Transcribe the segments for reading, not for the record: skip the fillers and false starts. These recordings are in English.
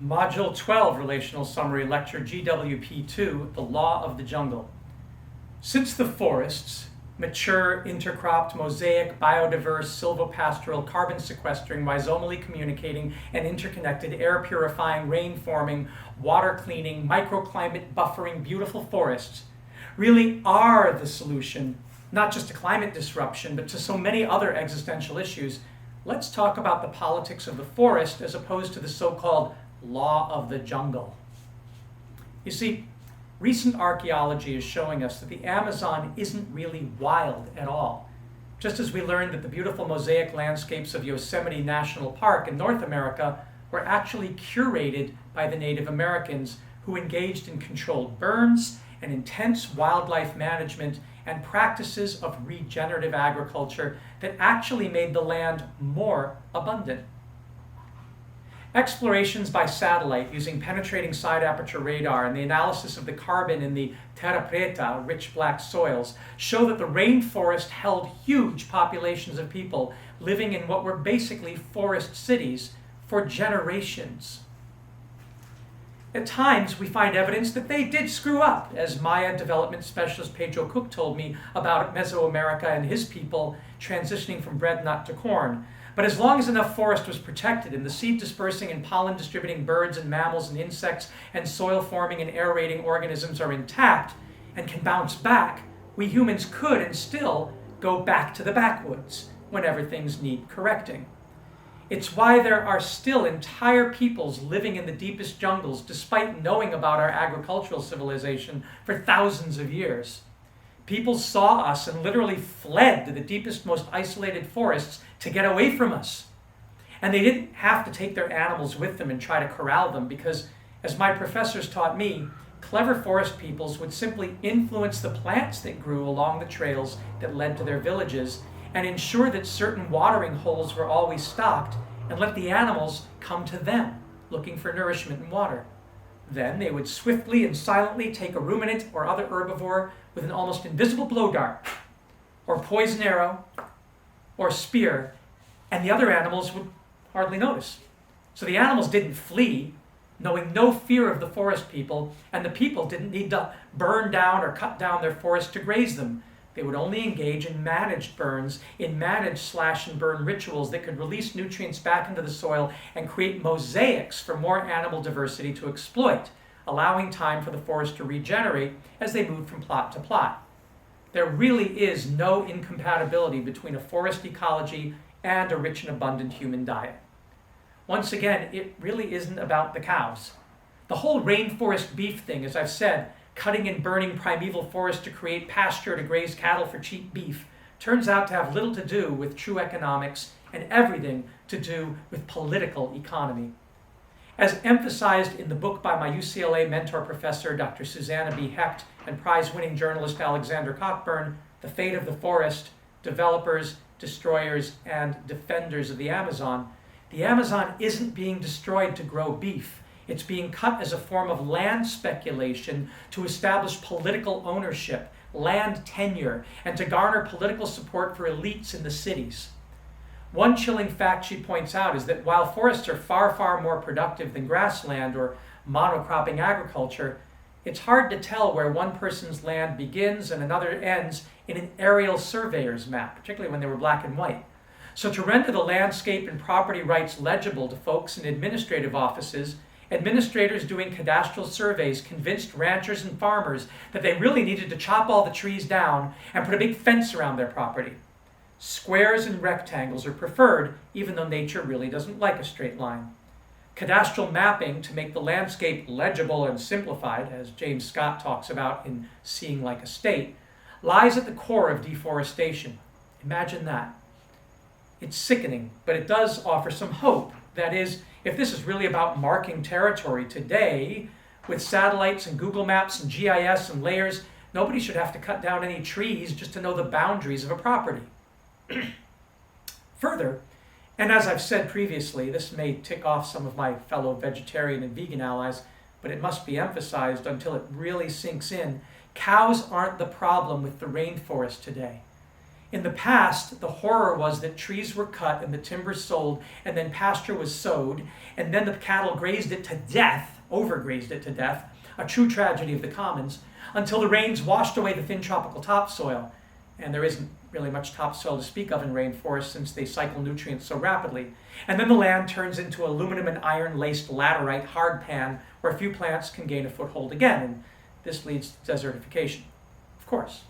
Module 12, Relational Summary, Lecture GWP2, The Law of the Jungle. Since the forests, mature, intercropped, mosaic, biodiverse, silvopastoral, carbon sequestering, rhizomally communicating, and interconnected, air purifying, rain forming, water cleaning, microclimate buffering, beautiful forests really are the solution, not just to climate disruption, but to so many other existential issues, let's talk about the politics of the forest as opposed to the so-called law of the jungle. You see, recent archaeology is showing us that the Amazon isn't really wild at all. Just as we learned that the beautiful mosaic landscapes of Yosemite National Park in North America were actually curated by the Native Americans who engaged in controlled burns and intense wildlife management and practices of regenerative agriculture that actually made the land more abundant. Explorations by satellite using penetrating side aperture radar and the analysis of the carbon in the terra preta, rich black soils, show that the rainforest held huge populations of people living in what were basically forest cities for generations. At times, we find evidence that they did screw up, as Maya development specialist Pedro Cook told me about Mesoamerica and his people transitioning from breadnut to corn. But as long as enough forest was protected and the seed dispersing and pollen distributing birds and mammals and insects and soil forming and aerating organisms are intact and can bounce back, we humans could and still go back to the backwoods whenever things need correcting. It's why there are still entire peoples living in the deepest jungles despite knowing about our agricultural civilization for thousands of years. People saw us and literally fled to the deepest, most isolated forests to get away from us. And they didn't have to take their animals with them and try to corral them because, as my professors taught me, clever forest peoples would simply influence the plants that grew along the trails that led to their villages and ensure that certain watering holes were always stocked and let the animals come to them looking for nourishment and water. Then they would swiftly and silently take a ruminant or other herbivore with an almost invisible blow dart, or poison arrow, or spear, and the other animals would hardly notice. So the animals didn't flee, knowing no fear of the forest people, and the people didn't need to burn down or cut down their forest to graze them. They would only engage in managed burns, in managed slash and burn rituals that could release nutrients back into the soil and create mosaics for more animal diversity to exploit, allowing time for the forest to regenerate as they moved from plot to plot. There really is no incompatibility between a forest ecology and a rich and abundant human diet. Once again, it really isn't about the cows. The whole rainforest beef thing, as I've said, cutting and burning primeval forest to create pasture to graze cattle for cheap beef, turns out to have little to do with true economics and everything to do with political economy. As emphasized in the book by my UCLA mentor professor, Dr. Susanna B. Hecht, and prize-winning journalist Alexander Cockburn, The Fate of the Forest, Developers, Destroyers, and Defenders of the Amazon isn't being destroyed to grow beef. It's being cut as a form of land speculation to establish political ownership, land tenure, and to garner political support for elites in the cities. One chilling fact she points out is that while forests are far, far more productive than grassland or monocropping agriculture, it's hard to tell where one person's land begins and another ends in an aerial surveyor's map, particularly when they were black and white. So to render the landscape and property rights legible to folks in administrative offices, administrators doing cadastral surveys convinced ranchers and farmers that they really needed to chop all the trees down and put a big fence around their property. Squares and rectangles are preferred, even though nature really doesn't like a straight line. Cadastral mapping to make the landscape legible and simplified, as James Scott talks about in Seeing Like a State, lies at the core of deforestation. Imagine that. It's sickening, but it does offer some hope. That is, if this is really about marking territory today, with satellites and Google Maps and GIS and layers, nobody should have to cut down any trees just to know the boundaries of a property. Further, and as I've said previously, this may tick off some of my fellow vegetarian and vegan allies, but it must be emphasized until it really sinks in, cows aren't the problem with the rainforest today. In the past, the horror was that trees were cut and the timber sold, and then pasture was sowed, and then the cattle grazed it to death, overgrazed it to death, a true tragedy of the commons, until the rains washed away the thin tropical topsoil. And there isn't really much topsoil to speak of in rainforests since they cycle nutrients so rapidly. And then the land turns into aluminum and iron-laced laterite hardpan where few plants can gain a foothold again, and this leads to desertification, of course.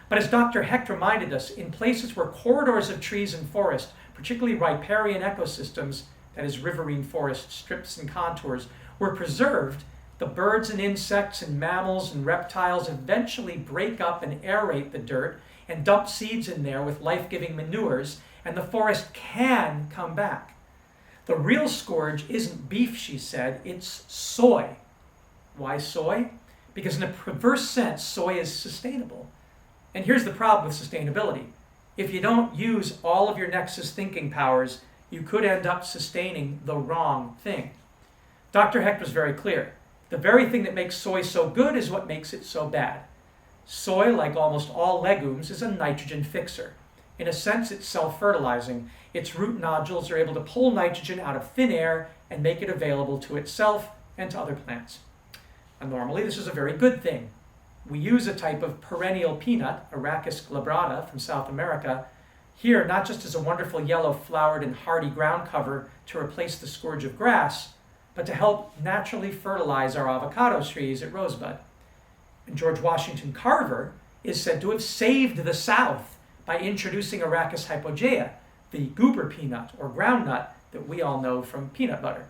But as Dr. Hecht reminded us, in places where corridors of trees and forest, particularly riparian ecosystems, that is riverine forest strips and contours, were preserved, the birds and insects and mammals and reptiles eventually break up and aerate the dirt and dump seeds in there with life-giving manures, and the forest can come back. The real scourge isn't beef, she said, it's soy. Why soy? Because in a perverse sense, soy is sustainable. And here's the problem with sustainability. If you don't use all of your nexus thinking powers, you could end up sustaining the wrong thing. Dr. Hecht was very clear. The very thing that makes soy so good is what makes it so bad. Soy, like almost all legumes, is a nitrogen fixer. In a sense, it's self-fertilizing. Its root nodules are able to pull nitrogen out of thin air and make it available to itself and to other plants. And normally, this is a very good thing. We use a type of perennial peanut, Arachis glabrata, from South America, here not just as a wonderful yellow flowered and hardy ground cover to replace the scourge of grass, but to help naturally fertilize our avocado trees at Rosebud. And George Washington Carver is said to have saved the South by introducing Arachis hypogea, the goober peanut or groundnut that we all know from peanut butter.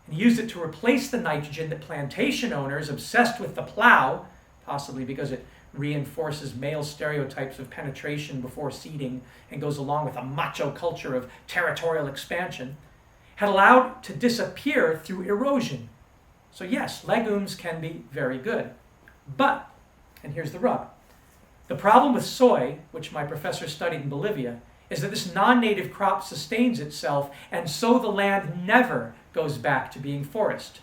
And he used it to replace the nitrogen that plantation owners obsessed with the plow, possibly because it reinforces male stereotypes of penetration before seeding and goes along with a macho culture of territorial expansion, had allowed to disappear through erosion. So yes, legumes can be very good. But, and here's the rub, the problem with soy, which my professor studied in Bolivia, is that this non-native crop sustains itself, and so the land never goes back to being forest.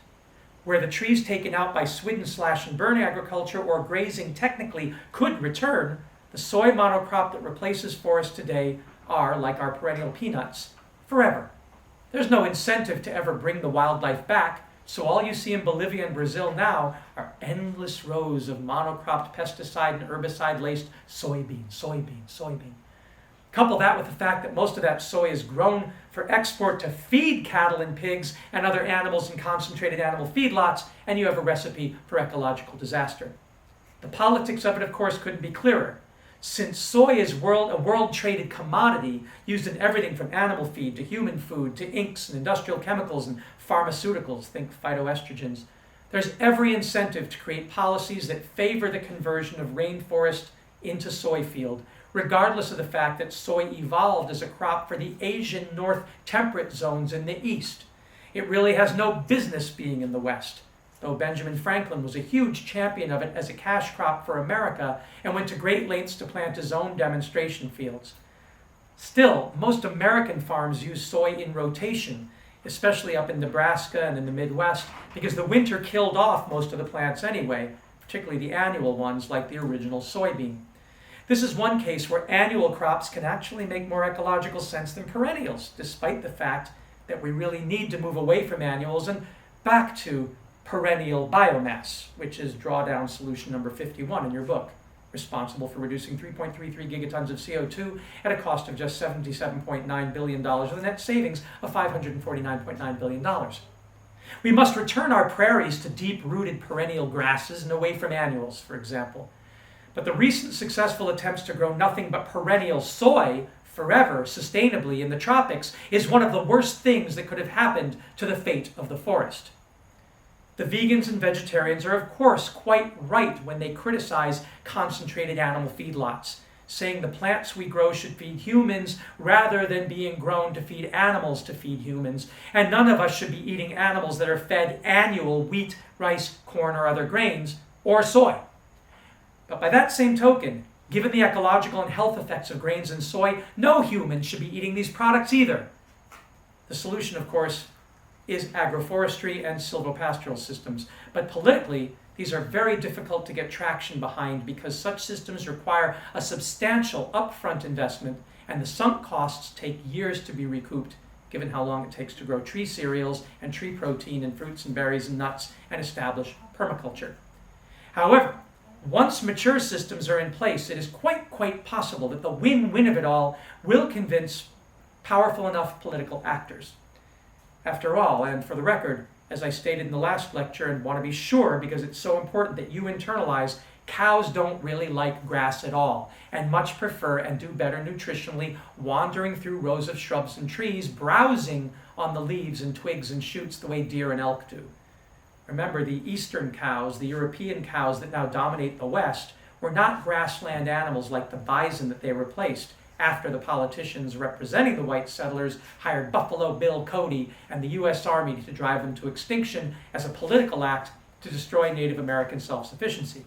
Where the trees taken out by swidden, slash, and burn agriculture or grazing technically could return, the soy monocrop that replaces forest today are, like our perennial peanuts, forever. There's no incentive to ever bring the wildlife back, so all you see in Bolivia and Brazil now are endless rows of monocropped pesticide and herbicide-laced soybean, soybean, soybean. Couple that with the fact that most of that soy is grown for export to feed cattle and pigs and other animals in concentrated animal feedlots, and you have a recipe for ecological disaster. The politics of it, of course, couldn't be clearer. Since soy is a world-traded commodity used in everything from animal feed to human food to inks and industrial chemicals and pharmaceuticals, think phytoestrogens, there's every incentive to create policies that favor the conversion of rainforest into soy field, regardless of the fact that soy evolved as a crop for the Asian North temperate zones in the East. It really has no business being in the West, though Benjamin Franklin was a huge champion of it as a cash crop for America and went to great lengths to plant his own demonstration fields. Still, most American farms use soy in rotation, especially up in Nebraska and in the Midwest, because the winter killed off most of the plants anyway, particularly the annual ones like the original soybean. This is one case where annual crops can actually make more ecological sense than perennials, despite the fact that we really need to move away from annuals and back to perennial biomass, which is drawdown solution number 51 in your book, responsible for reducing 3.33 gigatons of CO2 at a cost of just $77.9 billion with a net savings of $549.9 billion. We must return our prairies to deep-rooted perennial grasses and away from annuals, for example. But the recent successful attempts to grow nothing but perennial soy forever, sustainably in the tropics is one of the worst things that could have happened to the fate of the forest. The vegans and vegetarians are of course quite right when they criticize concentrated animal feedlots, saying the plants we grow should feed humans rather than being grown to feed animals to feed humans, and none of us should be eating animals that are fed annual wheat, rice, corn, or other grains, or soy. But by that same token, given the ecological and health effects of grains and soy, no humans should be eating these products either. The solution, of course, is agroforestry and silvopastoral systems. But politically, these are very difficult to get traction behind because such systems require a substantial upfront investment, and the sunk costs take years to be recouped, given how long it takes to grow tree cereals and tree protein and fruits and berries and nuts and establish permaculture. However, once mature systems are in place, it is quite possible that the win-win of it all will convince powerful enough political actors. After all, and for the record, as I stated in the last lecture and want to be sure because it's so important that you internalize, cows don't really like grass at all and much prefer and do better nutritionally wandering through rows of shrubs and trees, browsing on the leaves and twigs and shoots the way deer and elk do. Remember, the eastern cows, the European cows that now dominate the West, were not grassland animals like the bison that they replaced after the politicians representing the white settlers hired Buffalo Bill Cody and the U.S. Army to drive them to extinction as a political act to destroy Native American self-sufficiency.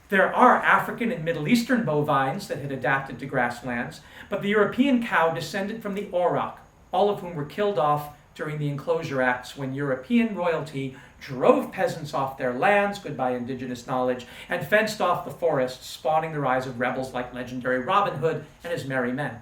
There are African and Middle Eastern bovines that had adapted to grasslands, but the European cow descended from the auroch, all of whom were killed off during the Enclosure Acts when European royalty drove peasants off their lands, goodbye indigenous knowledge, and fenced off the forests, spawning the rise of rebels like legendary Robin Hood and his merry men.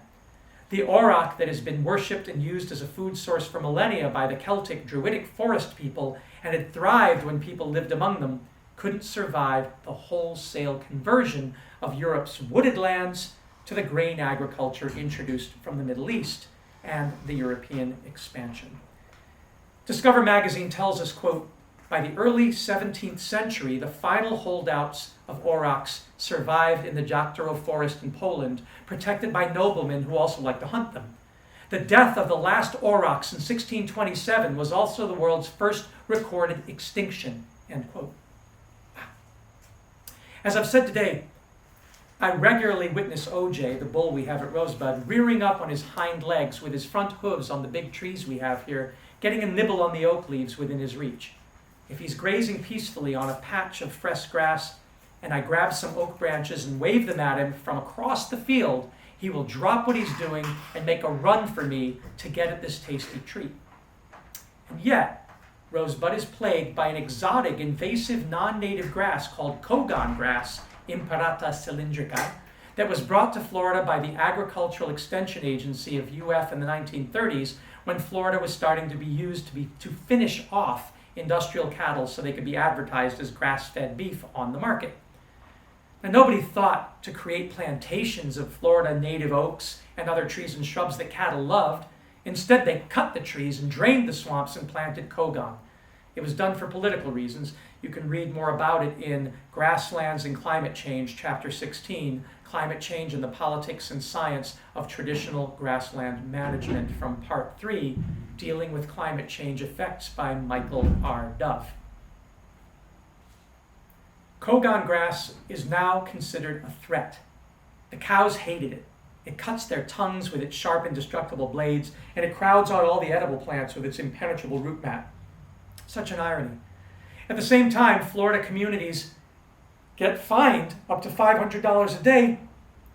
The auroch that has been worshipped and used as a food source for millennia by the Celtic Druidic forest people and had thrived when people lived among them couldn't survive the wholesale conversion of Europe's wooded lands to the grain agriculture introduced from the Middle East and the European expansion. Discover magazine tells us, quote, by the early 17th century, the final holdouts of aurochs survived in the Jaktaro forest in Poland, protected by noblemen who also liked to hunt them. The death of the last aurochs in 1627 was also the world's first recorded extinction, end quote. As I've said today, I regularly witness OJ, the bull we have at Rosebud, rearing up on his hind legs with his front hooves on the big trees we have here, getting a nibble on the oak leaves within his reach. If he's grazing peacefully on a patch of fresh grass and I grab some oak branches and wave them at him from across the field, he will drop what he's doing and make a run for me to get at this tasty treat. And yet, Rosebud is plagued by an exotic, invasive, non-native grass called Kogon grass, Imperata cylindrica, that was brought to Florida by the Agricultural Extension Agency of UF in the 1930s when Florida was starting to be used to finish off industrial cattle so they could be advertised as grass-fed beef on the market. Now, nobody thought to create plantations of Florida native oaks and other trees and shrubs that cattle loved. Instead, they cut the trees and drained the swamps and planted Kogon. It was done for political reasons. You can read more about it in Grasslands and Climate Change, Chapter 16, Climate Change and the Politics and Science of Traditional Grassland Management from Part 3, Dealing with Climate Change Effects by Michael R. Dove. Kogon grass is now considered a threat. The cows hated it. It cuts their tongues with its sharp, indestructible blades, and it crowds out all the edible plants with its impenetrable root mat. Such an irony. At the same time, Florida communities get fined up to $500 a day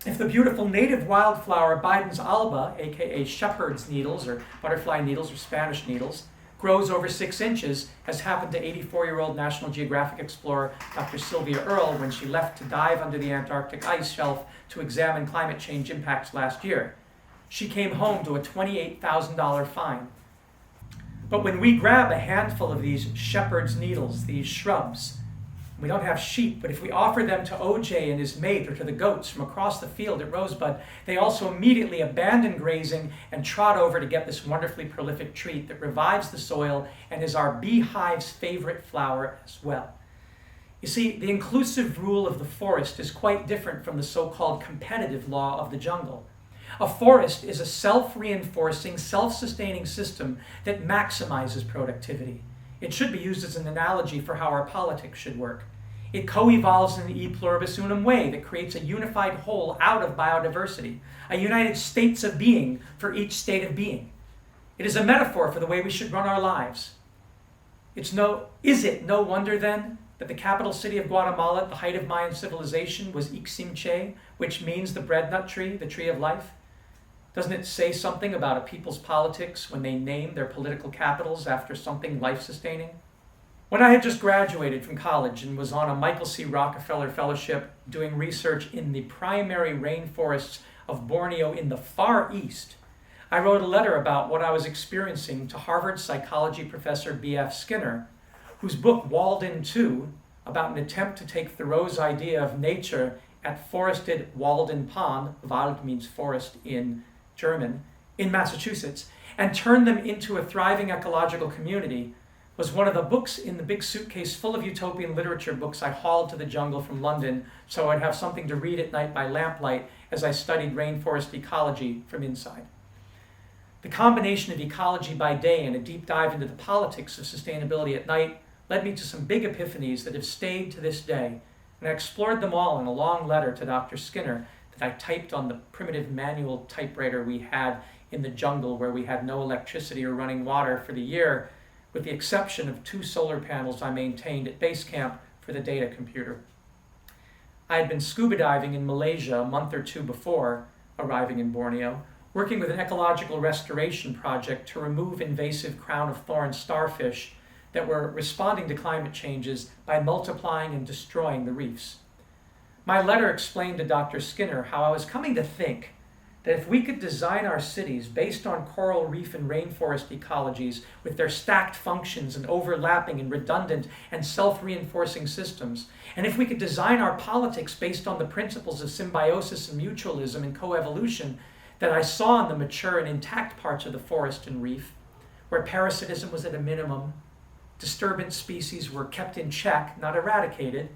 if the beautiful native wildflower Biden's alba, aka shepherd's needles or butterfly needles or Spanish needles, grows over 6 inches, as happened to 84-year-old National Geographic explorer Dr. Sylvia Earle when she left to dive under the Antarctic ice shelf to examine climate change impacts last year. She came home to a $28,000 fine. But when we grab a handful of these shepherd's needles, these shrubs, we don't have sheep, but if we offer them to OJ and his mate or to the goats from across the field at Rosebud, they also immediately abandon grazing and trot over to get this wonderfully prolific treat that revives the soil and is our beehive's favorite flower as well. You see, the inclusive rule of the forest is quite different from the so-called competitive law of the jungle. A forest is a self-reinforcing, self-sustaining system that maximizes productivity. It should be used as an analogy for how our politics should work. It co-evolves in an e pluribus unum way that creates a unified whole out of biodiversity, a united states of being for each state of being. It is a metaphor for the way we should run our lives. Is it no wonder then that the capital city of Guatemala at the height of Mayan civilization was Iximche, which means the breadnut tree, the tree of life? Doesn't it say something about a people's politics when they name their political capitals after something life-sustaining? When I had just graduated from college and was on a Michael C. Rockefeller Fellowship doing research in the primary rainforests of Borneo in the Far East, I wrote a letter about what I was experiencing to Harvard psychology professor B.F. Skinner, whose book Walled In 2, about an attempt to take Thoreau's idea of nature at forested Walden Pond, Wald means forest in German, in Massachusetts, and turn them into a thriving ecological community, was one of the books in the big suitcase full of utopian literature books I hauled to the jungle from London so I'd have something to read at night by lamplight as I studied rainforest ecology from inside. The combination of ecology by day and a deep dive into the politics of sustainability at night led me to some big epiphanies that have stayed to this day, and I explored them all in a long letter to Dr. Skinner that I typed on the primitive manual typewriter we had in the jungle where we had no electricity or running water for the year, with the exception of 2 solar panels I maintained at base camp for the data computer. I had been scuba diving in Malaysia a month or 2 before arriving in Borneo, working with an ecological restoration project to remove invasive crown-of-thorns starfish that were responding to climate changes by multiplying and destroying the reefs. My letter explained to Dr. Skinner how I was coming to think that if we could design our cities based on coral reef and rainforest ecologies with their stacked functions and overlapping and redundant and self-reinforcing systems, and if we could design our politics based on the principles of symbiosis and mutualism and coevolution that I saw in the mature and intact parts of the forest and reef, where parasitism was at a minimum, disturbance species were kept in check, not eradicated,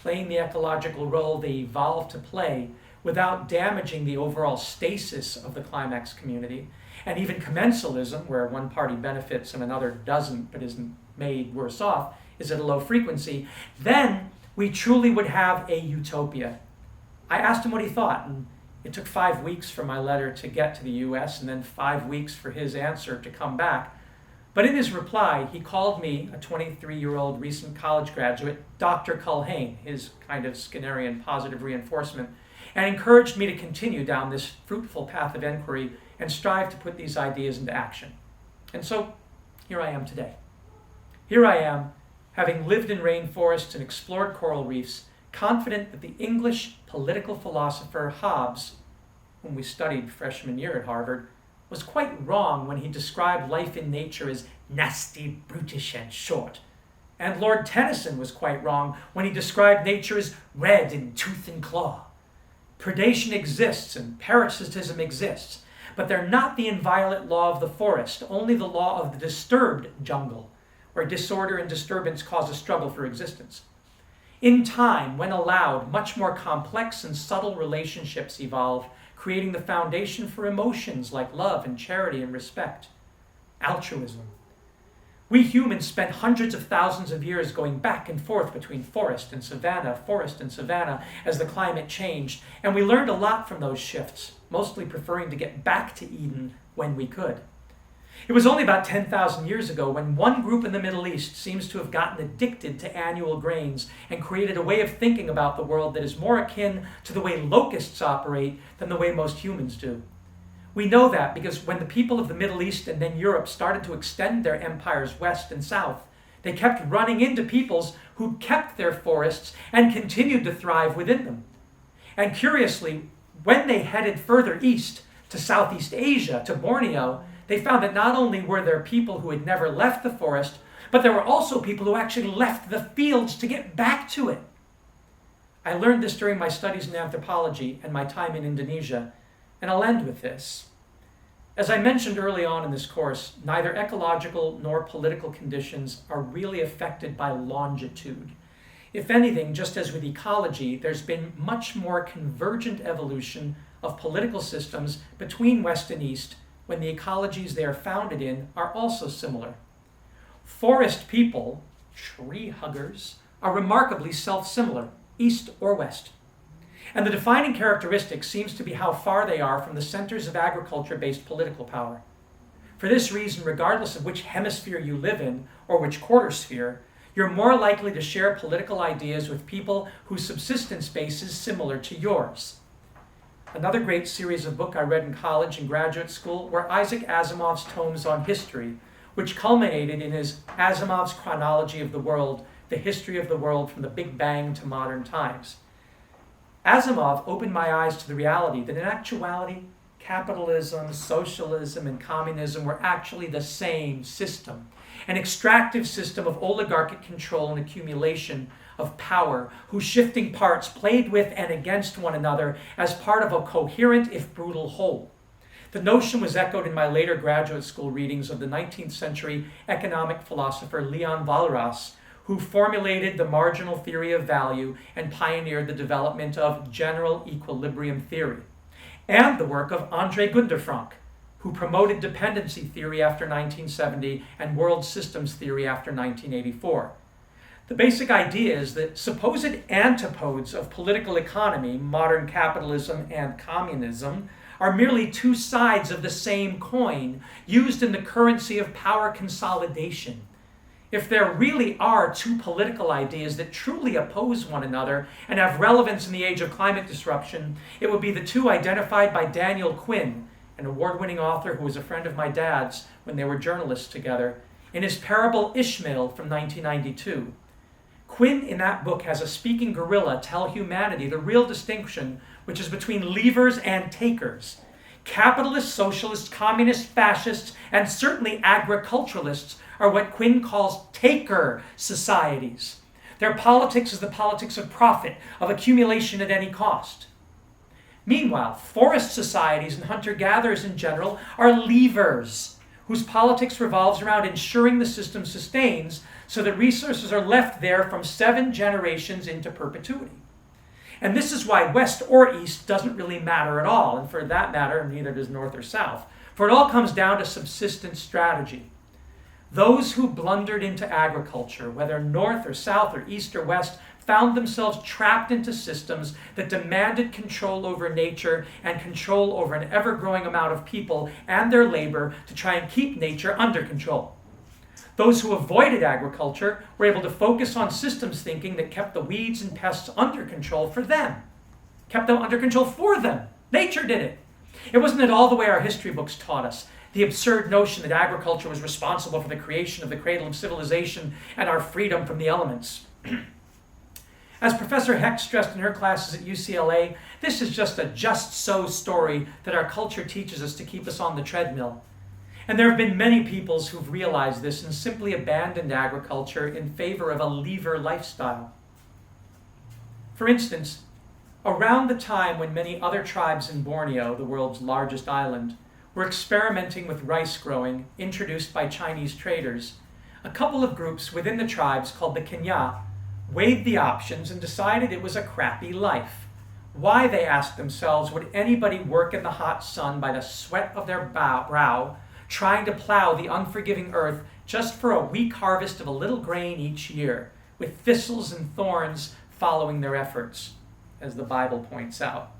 playing the ecological role they evolved to play without damaging the overall stasis of the climax community, and even commensalism, where one party benefits and another doesn't but isn't made worse off, is at a low frequency, then we truly would have a utopia. I asked him what he thought, and it took 5 weeks for my letter to get to the US and then 5 weeks for his answer to come back. But in his reply, he called me, a 23-year-old recent college graduate, Dr. Culhane, his kind of Skinnerian positive reinforcement, and encouraged me to continue down this fruitful path of inquiry and strive to put these ideas into action. And so, here I am today. Here I am, having lived in rainforests and explored coral reefs, confident that the English political philosopher Hobbes, whom we studied freshman year at Harvard, was quite wrong when he described life in nature as nasty, brutish, and short. And Lord Tennyson was quite wrong when he described nature as red in tooth and claw. Predation exists and parasitism exists, but they're not the inviolate law of the forest, only the law of the disturbed jungle, where disorder and disturbance cause a struggle for existence. In time, when allowed, much more complex and subtle relationships evolve, creating the foundation for emotions like love and charity and respect. Altruism. We humans spent hundreds of thousands of years going back and forth between forest and savanna, as the climate changed, and we learned a lot from those shifts, mostly preferring to get back to Eden when we could. It was only about 10,000 years ago when one group in the Middle East seems to have gotten addicted to annual grains and created a way of thinking about the world that is more akin to the way locusts operate than the way most humans do. We know that because when the people of the Middle East and then Europe started to extend their empires west and south, they kept running into peoples who kept their forests and continued to thrive within them. And curiously, when they headed further east to Southeast Asia, to Borneo, they found that not only were there people who had never left the forest, but there were also people who actually left the fields to get back to it. I learned this during my studies in anthropology and my time in Indonesia, and I'll end with this. As I mentioned early on in this course, neither ecological nor political conditions are really affected by longitude. If anything, just as with ecology, there's been much more convergent evolution of political systems between West and East when the ecologies they are founded in are also similar. Forest people, tree huggers, are remarkably self-similar, East or West. And the defining characteristic seems to be how far they are from the centers of agriculture-based political power. For this reason, regardless of which hemisphere you live in or which quarter sphere, you're more likely to share political ideas with people whose subsistence base is similar to yours. Another great series of books I read in college and graduate school were Isaac Asimov's tomes on history, which culminated in his Asimov's Chronology of the World, the history of the world from the Big Bang to modern times. Asimov opened my eyes to the reality that in actuality, capitalism, socialism, and communism were actually the same system, an extractive system of oligarchic control and accumulation of power, whose shifting parts played with and against one another as part of a coherent, if brutal, whole. The notion was echoed in my later graduate school readings of the 19th century economic philosopher Leon Walras, who formulated the marginal theory of value and pioneered the development of general equilibrium theory, and the work of Andre Gunderfrank, who promoted dependency theory after 1970 and world systems theory after 1984. The basic idea is that supposed antipodes of political economy, modern capitalism and communism, are merely two sides of the same coin used in the currency of power consolidation. If there really are two political ideas that truly oppose one another and have relevance in the age of climate disruption, it would be the two identified by Daniel Quinn, an award-winning author who was a friend of my dad's when they were journalists together, in his parable Ishmael from 1992. Quinn in that book has a speaking gorilla tell humanity the real distinction, which is between levers and takers. Capitalists, socialists, communists, fascists, and certainly agriculturalists are what Quinn calls taker societies. Their politics is the politics of profit, of accumulation at any cost. Meanwhile, forest societies and hunter-gatherers in general are levers, whose politics revolves around ensuring the system sustains so that resources are left there from 7 generations into perpetuity. And this is why west or east doesn't really matter at all, and for that matter, neither does north or south, for it all comes down to subsistence strategy. Those who blundered into agriculture, whether north or south or east or west, found themselves trapped into systems that demanded control over nature and control over an ever-growing amount of people and their labor to try and keep nature under control. Those who avoided agriculture were able to focus on systems thinking that kept the weeds and pests under control for them, kept them under control for them. Nature did it. It wasn't at all the way our history books taught us. The absurd notion that agriculture was responsible for the creation of the cradle of civilization and our freedom from the elements. As Professor Heck stressed in her classes at UCLA, this is just a just-so story that our culture teaches us to keep us on the treadmill. And there have been many peoples who've realized this and simply abandoned agriculture in favor of a lever lifestyle. For instance, around the time when many other tribes in Borneo, the world's largest island, were experimenting with rice growing introduced by Chinese traders, a couple of groups within the tribes called the Kenya weighed the options and decided it was a crappy life. Why, they asked themselves, would anybody work in the hot sun by the sweat of their brow, trying to plow the unforgiving earth just for a weak harvest of a little grain each year, with thistles and thorns following their efforts, as the Bible points out?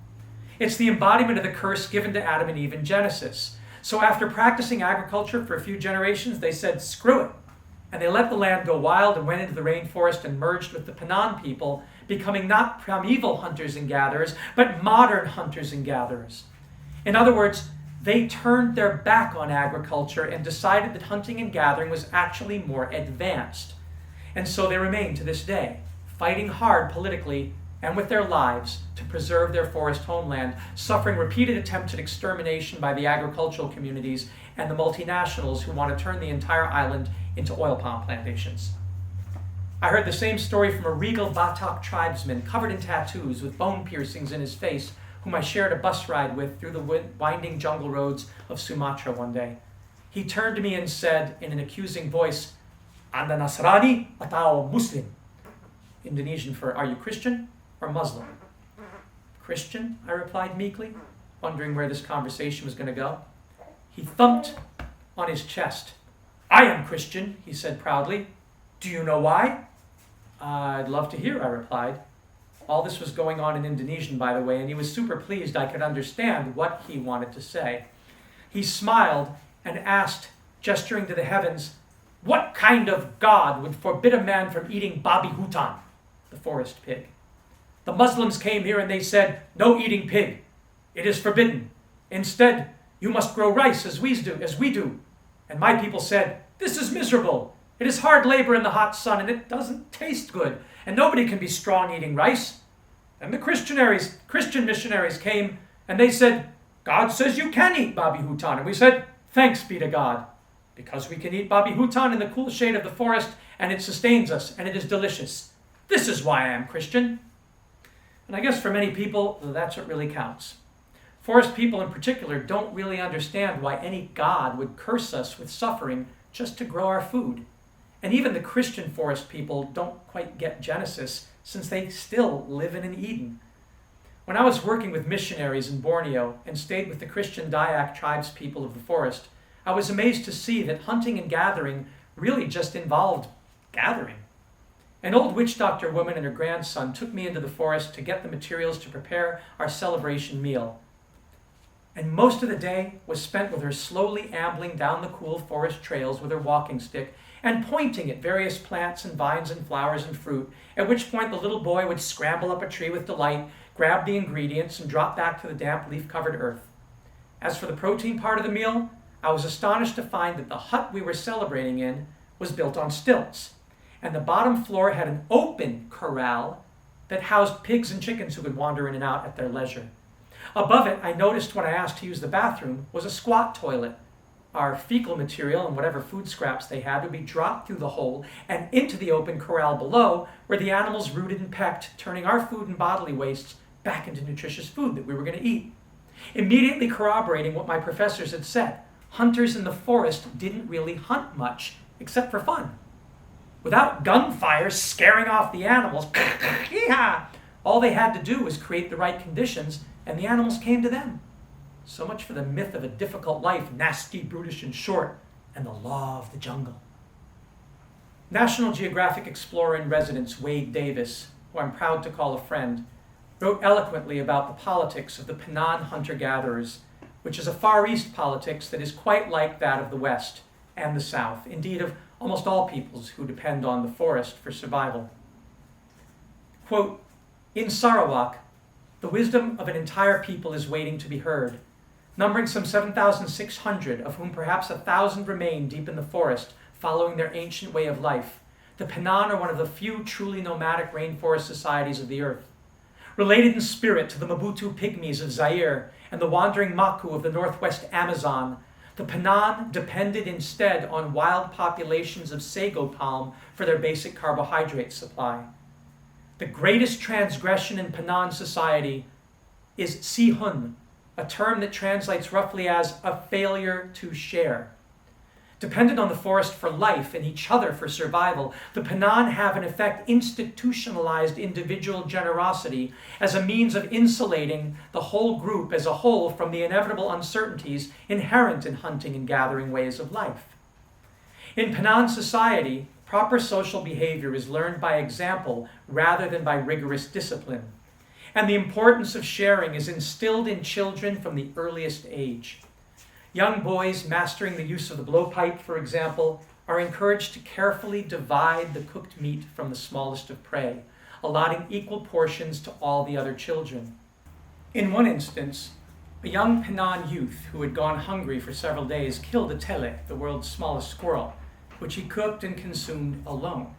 It's the embodiment of the curse given to Adam and Eve in Genesis. So after practicing agriculture for a few generations, they said, screw it. And they let the land go wild and went into the rainforest and merged with the Panan people, becoming not primeval hunters and gatherers, but modern hunters and gatherers. In other words, they turned their back on agriculture and decided that hunting and gathering was actually more advanced. And so they remain to this day, fighting hard politically and with their lives to preserve their forest homeland, suffering repeated attempts at extermination by the agricultural communities and the multinationals who want to turn the entire island into oil palm plantations. I heard the same story from a regal Batak tribesman covered in tattoos with bone piercings in his face, whom I shared a bus ride with through the winding jungle roads of Sumatra one day. He turned to me and said in an accusing voice, "Anda Nasrani atau Muslim?" Indonesian for, "Are you Christian or Muslim?" "Christian," I replied meekly, wondering where this conversation was going to go. He thumped on his chest. "I am Christian," he said proudly. "Do you know why?" "I'd love to hear," I replied. All this was going on in Indonesian, by the way, and he was super pleased I could understand what he wanted to say. He smiled and asked, gesturing to the heavens, "What kind of God would forbid a man from eating babi hutan, the forest pig? The Muslims came here and they said, 'No eating pig.' "It is forbidden. Instead, you must grow rice as we do. And my people said, 'This is miserable. It is hard labor in the hot sun, and it doesn't taste good, and nobody can be strong eating rice.' Then the Christian missionaries came, and they said, 'God says you can eat babi hutan.' And we said, 'Thanks be to God, because we can eat babi hutan in the cool shade of the forest, and it sustains us, and it is delicious. This is why I am Christian.'" And I guess for many people, that's what really counts. Forest people in particular don't really understand why any God would curse us with suffering just to grow our food. And even the Christian forest people don't quite get Genesis, since they still live in an Eden. When I was working with missionaries in Borneo and stayed with the Christian Dayak tribes people of the forest, I was amazed to see that hunting and gathering really just involved gathering. An old witch doctor woman and her grandson took me into the forest to get the materials to prepare our celebration meal. And most of the day was spent with her slowly ambling down the cool forest trails with her walking stick and pointing at various plants and vines and flowers and fruit, at which point the little boy would scramble up a tree with delight, grab the ingredients, and drop back to the damp leaf-covered earth. As for the protein part of the meal, I was astonished to find that the hut we were celebrating in was built on stilts, and the bottom floor had an open corral that housed pigs and chickens who could wander in and out at their leisure. Above it, I noticed when I asked to use the bathroom, was a squat toilet. Our fecal material and whatever food scraps they had would be dropped through the hole and into the open corral below, where the animals rooted and pecked, turning our food and bodily wastes back into nutritious food that we were going to eat. Immediately corroborating what my professors had said, hunters in the forest didn't really hunt much, except for fun. Without gunfire scaring off the animals, all they had to do was create the right conditions, and the animals came to them. So much for the myth of a difficult life, nasty, brutish, and short, and the law of the jungle. National Geographic explorer in residence Wade Davis, who I'm proud to call a friend, wrote eloquently about the politics of the Penan hunter-gatherers, which is a Far East politics that is quite like that of the West and the South, indeed of almost all peoples who depend on the forest for survival. Quote, "In Sarawak, the wisdom of an entire people is waiting to be heard. Numbering some 7,600, of whom perhaps 1,000 remain deep in the forest, following their ancient way of life, the Penan are one of the few truly nomadic rainforest societies of the earth. Related in spirit to the Mabutu pygmies of Zaire and the wandering Maku of the northwest Amazon, the Penan depended instead on wild populations of sago palm for their basic carbohydrate supply. The greatest transgression in Penan society is sihun, a term that translates roughly as a failure to share. Dependent on the forest for life and each other for survival, the Penan have in effect institutionalized individual generosity as a means of insulating the whole group as a whole from the inevitable uncertainties inherent in hunting and gathering ways of life. In Penan society, proper social behavior is learned by example rather than by rigorous discipline, and the importance of sharing is instilled in children from the earliest age. Young boys mastering the use of the blowpipe, for example, are encouraged to carefully divide the cooked meat from the smallest of prey, allotting equal portions to all the other children. In one instance, a young Penan youth who had gone hungry for several days killed a tele, the world's smallest squirrel, which he cooked and consumed alone.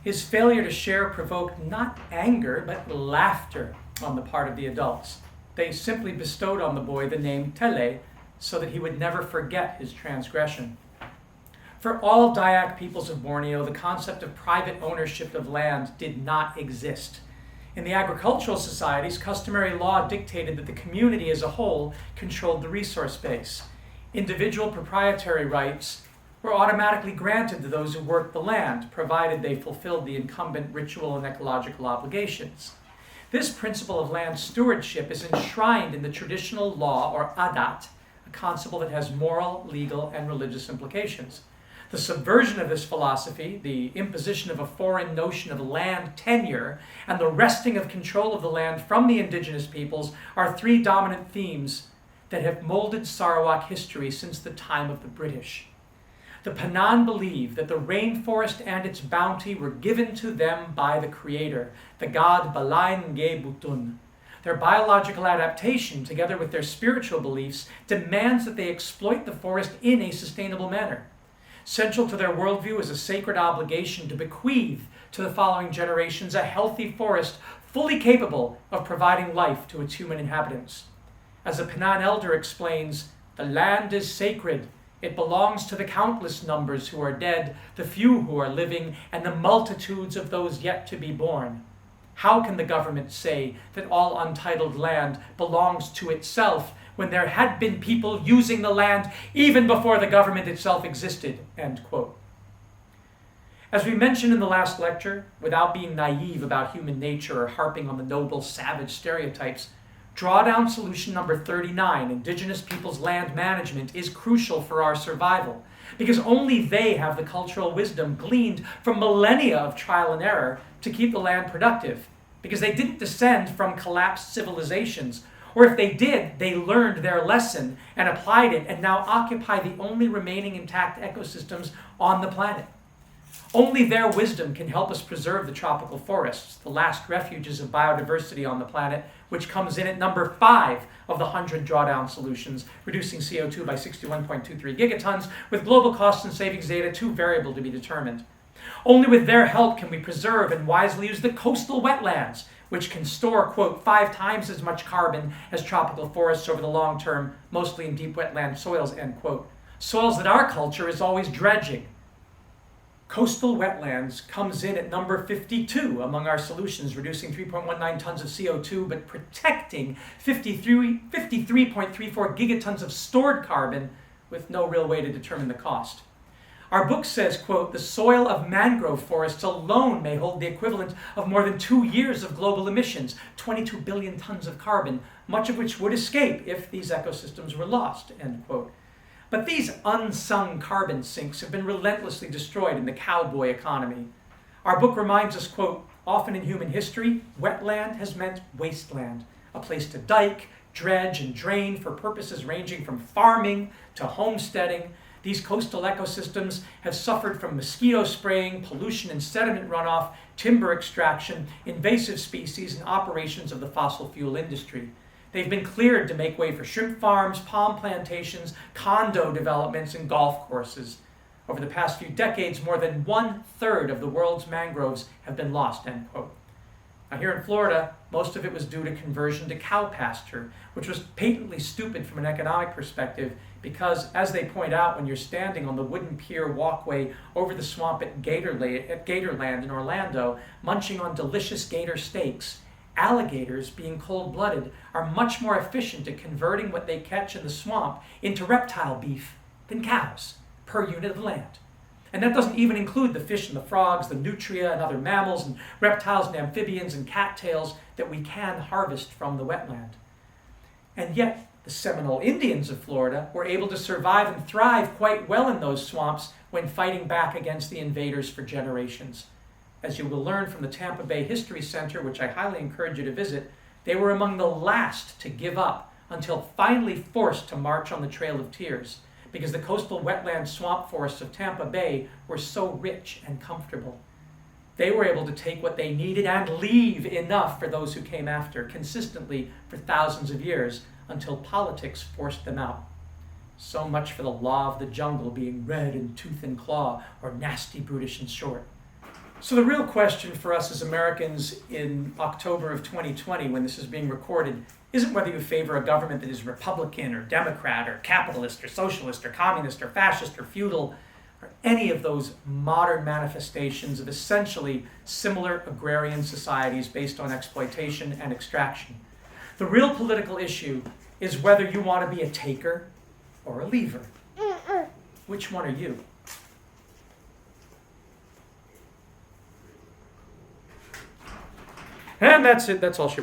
His failure to share provoked not anger, but laughter on the part of the adults. They simply bestowed on the boy the name Tele, so that he would never forget his transgression. For all Dayak peoples of Borneo, the concept of private ownership of land did not exist. In the agricultural societies, customary law dictated that the community as a whole controlled the resource base. Individual proprietary rights were automatically granted to those who worked the land, provided they fulfilled the incumbent ritual and ecological obligations. This principle of land stewardship is enshrined in the traditional law, or adat, a concept that has moral, legal, and religious implications. The subversion of this philosophy, the imposition of a foreign notion of land tenure, and the wresting of control of the land from the indigenous peoples are three dominant themes that have molded Sarawak history since the time of the British. The Penan believe that the rainforest and its bounty were given to them by the Creator, the god ClimateGWP2onGreen. Their biological adaptation, together with their spiritual beliefs, demands that they exploit the forest in a sustainable manner. Central to their worldview is a sacred obligation to bequeath to the following generations a healthy forest fully capable of providing life to its human inhabitants. As the Penan elder explains, "The land is sacred. It belongs to the countless numbers who are dead, the few who are living, and the multitudes of those yet to be born. How can the government say that all untitled land belongs to itself when there had been people using the land even before the government itself existed?" End quote. As we mentioned in the last lecture, without being naive about human nature or harping on the noble savage stereotypes, drawdown solution number 39, Indigenous peoples' land management, is crucial for our survival, because only they have the cultural wisdom gleaned from millennia of trial and error to keep the land productive, because they didn't descend from collapsed civilizations, or if they did, they learned their lesson and applied it and now occupy the only remaining intact ecosystems on the planet. Only their wisdom can help us preserve the tropical forests, the last refuges of biodiversity on the planet, which comes in at number 5 of the 100 drawdown solutions, reducing CO2 by 61.23 gigatons, with global costs and savings data too variable to be determined. Only with their help can we preserve and wisely use the coastal wetlands, which can store, quote, 5 times as much carbon as tropical forests over the long term, mostly in deep wetland soils, end quote. Soils that our culture is always dredging. Coastal wetlands comes in at number 52 among our solutions, reducing 3.19 tons of CO2, but protecting 53.34 gigatons of stored carbon with no real way to determine the cost. Our book says, quote, "The soil of mangrove forests alone may hold the equivalent of more than 2 years of global emissions, 22 billion tons of carbon, much of which would escape if these ecosystems were lost," end quote. But these unsung carbon sinks have been relentlessly destroyed in the cowboy economy. Our book reminds us, quote, "Often in human history, wetland has meant wasteland, a place to dike, dredge, and drain for purposes ranging from farming to homesteading. These coastal ecosystems have suffered from mosquito spraying, pollution and sediment runoff, timber extraction, invasive species, and operations of the fossil fuel industry. They've been cleared to make way for shrimp farms, palm plantations, condo developments, and golf courses. Over the past few decades, more than 1/3 of the world's mangroves have been lost," end quote. Now here in Florida, most of it was due to conversion to cow pasture, which was patently stupid from an economic perspective because, as they point out, when you're standing on the wooden pier walkway over the swamp at Gatorland in Orlando, munching on delicious gator steaks, alligators, being cold-blooded, are much more efficient at converting what they catch in the swamp into reptile beef than cows per unit of land. And that doesn't even include the fish and the frogs, the nutria and other mammals and reptiles and amphibians and cattails that we can harvest from the wetland. And yet, the Seminole Indians of Florida were able to survive and thrive quite well in those swamps when fighting back against the invaders for generations. As you will learn from the Tampa Bay History Center, which I highly encourage you to visit, they were among the last to give up until finally forced to march on the Trail of Tears, because the coastal wetland swamp forests of Tampa Bay were so rich and comfortable. They were able to take what they needed and leave enough for those who came after, consistently for thousands of years, until politics forced them out. So much for the law of the jungle being red in tooth and claw, or nasty, brutish, and short. So the real question for us as Americans in October of 2020, when this is being recorded, isn't whether you favor a government that is Republican or Democrat or capitalist or socialist or communist or fascist or feudal, or any of those modern manifestations of essentially similar agrarian societies based on exploitation and extraction. The real political issue is whether you want to be a taker or a leaver. Which one are you? And that's it. That's all she